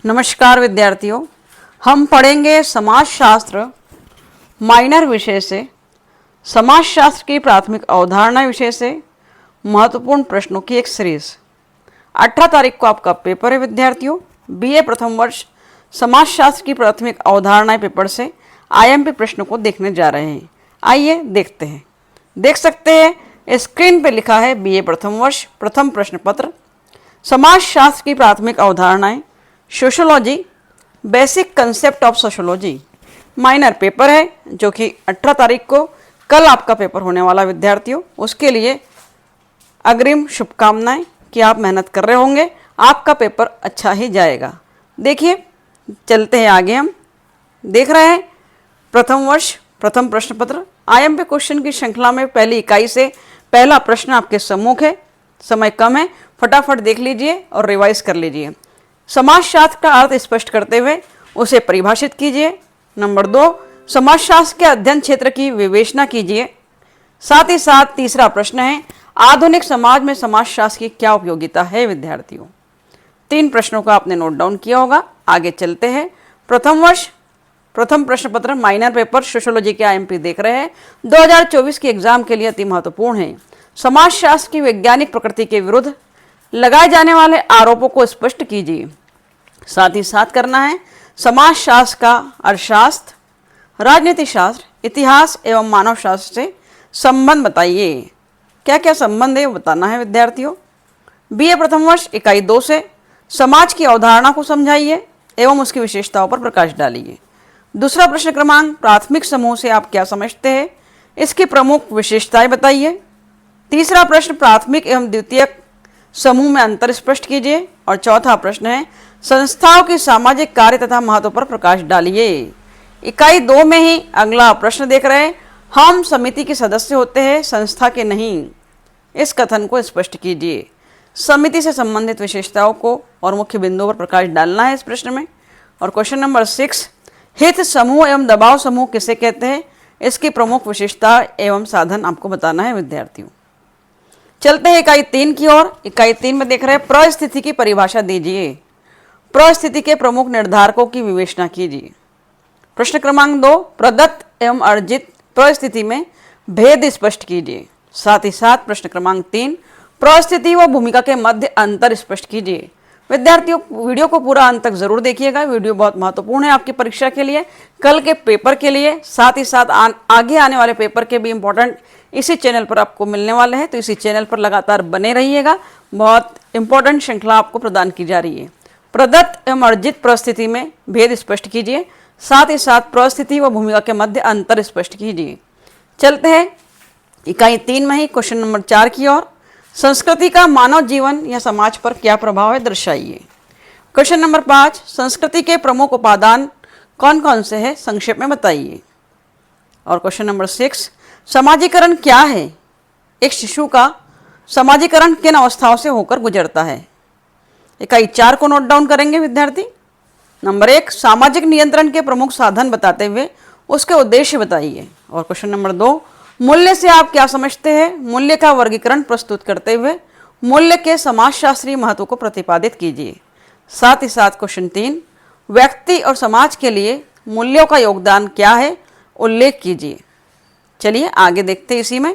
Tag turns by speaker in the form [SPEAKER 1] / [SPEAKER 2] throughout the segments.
[SPEAKER 1] नमस्कार विद्यार्थियों, हम पढ़ेंगे समाजशास्त्र माइनर विषय से समाजशास्त्र की प्राथमिक अवधारणा विषय से महत्वपूर्ण प्रश्नों की एक सीरीज। 18 तारीख को आपका पेपर है विद्यार्थियों। बीए प्रथम वर्ष समाजशास्त्र की प्राथमिक अवधारणाएं पेपर से आईएमपी प्रश्नों को देखने जा रहे हैं। आइए देखते हैं। देख सकते हैं स्क्रीन पे लिखा है बीए प्रथम वर्ष प्रथम प्रश्न पत्र, समाजशास्त्र की प्राथमिक अवधारणाएं, sociology, basic concept of sociology. Minor paper है जो कि 18 तारीख को कल आपका पेपर होने वाला विद्यार्थियों। उसके लिए अग्रिम शुभकामनाएं कि आप मेहनत कर रहे होंगे, आपका पेपर अच्छा ही जाएगा। देखिए, चलते हैं आगे। हम देख रहे हैं प्रथम वर्ष प्रथम प्रश्न पत्र आईएमपी क्वेश्चन की श्रृंखला में पहली इकाई से पहला प्रश्न आपके सम्मुख है। समय कम है, फटाफट देख लीजिए और रिवाइज कर लीजिए। समाजशास्त्र का अर्थ स्पष्ट करते हुए उसे परिभाषित कीजिए। नंबर 2, समाजशास्त्र के अध्ययन क्षेत्र की विवेचना कीजिए। साथ ही साथ तीसरा प्रश्न है, आधुनिक समाज में समाजशास्त्र की क्या उपयोगिता है विद्यार्थियों। 3 प्रश्नों का आपने नोट डाउन किया होगा। आगे चलते हैं। प्रथम वर्ष प्रथम प्रश्न पत्र माइनर पेपर सोशियोलॉजी के आईएमपी देख रहे हैं। 2024 के एग्जाम के लिए अति महत्वपूर्ण है। समाजशास्त्र की वैज्ञानिक प्रकृति के विरुद्ध लगाए जाने वाले आरोपों को स्पष्ट कीजिए। साथ ही साथ करना है समाजशास्त्र का अर्थशास्त्र, राजनीति शास्त्र, इतिहास एवं मानव शास्त्र से संबंध बताइए। क्या क्या संबंध है वो बताना है विद्यार्थियों। बीए प्रथम वर्ष इकाई 2 से समाज की अवधारणा को समझाइए एवं उसकी विशेषताओं पर प्रकाश डालिए। दूसरा प्रश्न क्रमांक, प्राथमिक समूह से आप क्या समझते हैं, इसकी प्रमुख विशेषताएं बताइए। तीसरा प्रश्न, प्राथमिक एवं द्वितीयक समूह में अंतर स्पष्ट कीजिए। और चौथा प्रश्न है, संस्थाओं की सामाजिक कार्य तथा महत्व पर प्रकाश डालिए। इकाई 2 में ही अगला प्रश्न देख रहे हैं, हम समिति के सदस्य होते हैं, संस्था के नहीं। इस कथन को स्पष्ट कीजिए। समिति से संबंधित विशेषताओं को और मुख्य बिंदुओं पर प्रकाश डालना है इस प्रश्न में। और क्वेश्चन नंबर 6, हित समूह एवं दबाव समूह किसे कहते हैं, इसकी प्रमुख विशेषता एवं साधन आपको बताना है विद्यार्थियों। चलते हैं इकाई 3 की ओर। इकाई 3 में देख रहे हैं, परिस्थिति की परिभाषा दीजिए। परिस्थिति के प्रमुख निर्धारकों की विवेचना कीजिए। प्रश्न क्रमांक 2, प्रदत्त एवं अर्जित परिस्थिति में भेद स्पष्ट कीजिए। साथ ही साथ प्रश्न क्रमांक 3, परिस्थिति व भूमिका के मध्य अंतर स्पष्ट कीजिए। विद्यार्थियों, वीडियो को पूरा अंत तक जरूर देखिएगा। वीडियो बहुत महत्वपूर्ण है आपकी परीक्षा के लिए, कल के पेपर के लिए। साथ ही साथ आगे आने वाले पेपर के भी इंपॉर्टेंट इसी चैनल पर आपको मिलने वाले हैं, तो इसी चैनल पर लगातार बने रहिएगा। बहुत इंपॉर्टेंट श्रृंखला आपको प्रदान की जा रही है। प्रदत्त एवं अर्जित परिस्थिति में भेद स्पष्ट कीजिए। साथ ही साथ परिस्थिति व भूमिका के मध्य अंतर स्पष्ट कीजिए। चलते हैं इकाई 3 में ही क्वेश्चन नंबर 4 की ओर। संस्कृति का मानव जीवन या समाज पर क्या प्रभाव है, दर्शाइए। क्वेश्चन नंबर 5, संस्कृति के प्रमुख उपादान कौन कौन से हैं, संक्षेप में बताइए। और क्वेश्चन नंबर 6, समाजीकरण क्या है, एक शिशु का समाजीकरण किन अवस्थाओं से होकर गुजरता है। इकाई 4 को नोट डाउन करेंगे विद्यार्थी। नंबर 1, सामाजिक नियंत्रण के प्रमुख साधन बताते हुए उसके उद्देश्य बताइए। और क्वेश्चन नंबर 2, मूल्य से आप क्या समझते हैं, मूल्य का वर्गीकरण प्रस्तुत करते हुए मूल्य के समाजशास्त्रीय महत्व को प्रतिपादित कीजिए। साथ ही साथ क्वेश्चन 3, व्यक्ति और समाज के लिए मूल्यों का योगदान क्या है, उल्लेख कीजिए। चलिए आगे देखते हैं। इसी में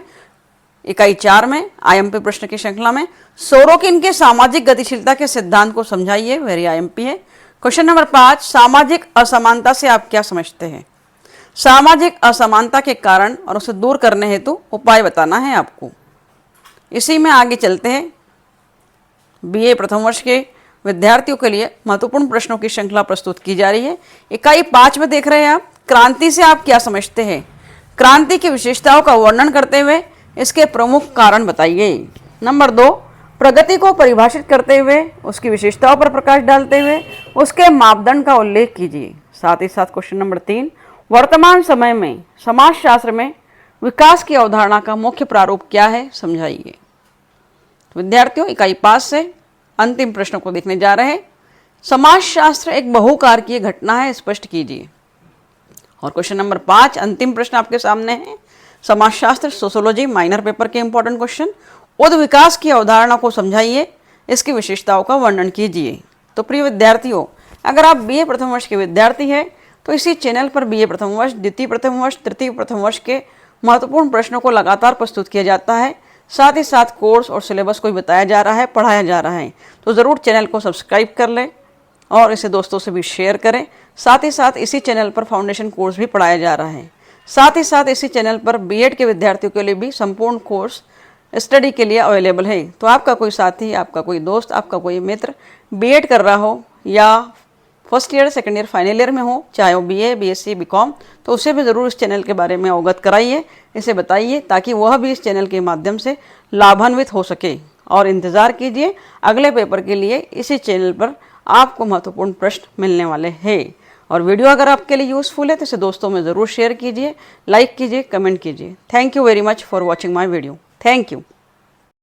[SPEAKER 1] इकाई 4 में आईएमपी प्रश्न की श्रृंखला में सोरोकिन के सामाजिक गतिशीलता के सिद्धांत को समझाइए। वेरी आईएमपी है। क्वेश्चन नंबर 5, सामाजिक असमानता से आप क्या समझते हैं, सामाजिक असमानता के कारण और उसे दूर करने हेतु उपाय बताना है आपको। इसी में आगे चलते हैं। बीए प्रथम वर्ष के विद्यार्थियों के लिए महत्वपूर्ण प्रश्नों की श्रृंखला प्रस्तुत की जा रही है। इकाई 5 में देख रहे हैं आप, क्रांति से आप क्या समझते हैं, क्रांति की विशेषताओं का वर्णन करते हुए इसके प्रमुख कारण बताइए। नंबर 2, प्रगति को परिभाषित करते हुए उसकी विशेषताओं पर प्रकाश डालते हुए उसके मापदंड का उल्लेख कीजिए। साथ ही साथ क्वेश्चन नंबर 3, वर्तमान समय में समाजशास्त्र में विकास की अवधारणा का मुख्य प्रारूप क्या है, समझाइए। विद्यार्थियों, इकाई 5 से अंतिम प्रश्नों को देखने जा रहे हैं। समाजशास्त्र एक बहुकारकीय घटना है, स्पष्ट कीजिए। और क्वेश्चन नंबर 5 अंतिम प्रश्न आपके सामने है। समाजशास्त्र सोशियोलॉजी माइनर पेपर के इंपॉर्टेंट क्वेश्चन, उद विकास की अवधारणा को समझाइए, इसकी विशेषताओं का वर्णन कीजिए। तो प्रिय विद्यार्थियों, अगर आप बीए प्रथम वर्ष के विद्यार्थी हैं तो इसी चैनल पर बीए प्रथम वर्ष, द्वितीय प्रथम वर्ष, तृतीय प्रथम वर्ष के महत्वपूर्ण प्रश्नों को लगातार प्रस्तुत किया जाता है। साथ ही साथ कोर्स और सिलेबस को भी बताया जा रहा है, पढ़ाया जा रहा है। तो ज़रूर चैनल को सब्सक्राइब कर लें और इसे दोस्तों से भी शेयर करें। साथ ही साथ इसी चैनल पर फाउंडेशन कोर्स भी पढ़ाया जा रहा है। साथ ही साथ इसी चैनल पर बीएड के विद्यार्थियों के लिए भी संपूर्ण कोर्स स्टडी के लिए अवेलेबल है। तो आपका कोई साथी, आपका कोई दोस्त, आपका कोई मित्र बीएड कर रहा हो या first year, second year, final year में हो, चाहे वो बीए, बीएससी, बीकॉम, तो उसे भी ज़रूर इस चैनल के बारे में अवगत कराइए, इसे बताइए, ताकि वह भी इस चैनल के माध्यम से लाभान्वित हो सके। और इंतज़ार कीजिए अगले पेपर के लिए, इसी चैनल पर आपको महत्वपूर्ण प्रश्न मिलने वाले हैं। और वीडियो अगर आपके लिए यूज़फुल है तो इसे दोस्तों में ज़रूर शेयर कीजिए, लाइक कीजिए, कमेंट कीजिए। Thank you very much for watching my video. Thank you.